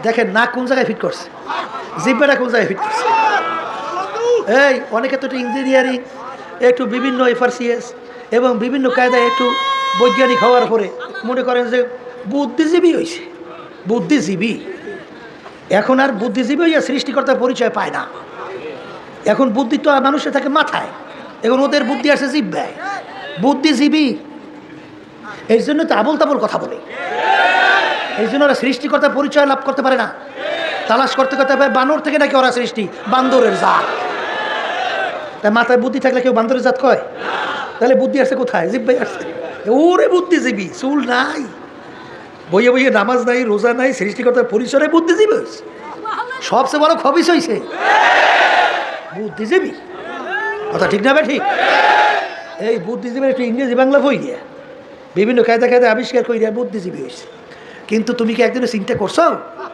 দেখেন না কোন জায়গায় ফিট করছে, জিব্বাটা কোন জায়গায় ফিট করছে। এই অনেকে তো একটু ইঞ্জিনিয়ারিং, একটু বিভিন্ন এফআরসিএস এবং বিভিন্ন কায়দায় একটু বৈজ্ঞানিক হওয়ার পরে মনে করেন যে বুদ্ধিজীবী হয়েছে। বুদ্ধিজীবী এখন আর বুদ্ধিজীবী হইয়া সৃষ্টিকর্তার পরিচয় পায় না। এখন বুদ্ধি তো মানুষের থাকে মাথায়, এখন ওদের বুদ্ধি আসে জিব্বায়। বুদ্ধিজীবী এই জন্য তো আবল তাবল কথা বলে, এই জন্য ওরা সৃষ্টিকর্তার পরিচয় লাভ করতে পারে না। তালাশ করতে করতে বানর থেকে নাকি ওরা সৃষ্টি, বান্দরের জাত। তাই মাথায় বুদ্ধি থাকলে কেউ বান্দরের জাত কয়? তাহলে বুদ্ধি আসছে কোথায়? জিব্বাই আসছে। ওরে বুদ্ধিজীবী, চুল নাই, বইয়ে বইয়ে নামাজ নাই, রোজা নাই, সৃষ্টিকর্তার পরিচয়ে বুদ্ধিজীবী হয়েছে। সবচেয়ে বড় খবিস হয়েছে বুদ্ধিজীবী। কথা ঠিক না? ঠিক। এই বুদ্ধিজীবীর একটু ইংরেজি বাংলা বই দিয়ে বিভিন্ন কায়দা কায়দা আবিষ্কার করে বুদ্ধিজীবী হয়েছে। কিন্তু তুমি কি একদিনও চিন্তা করছো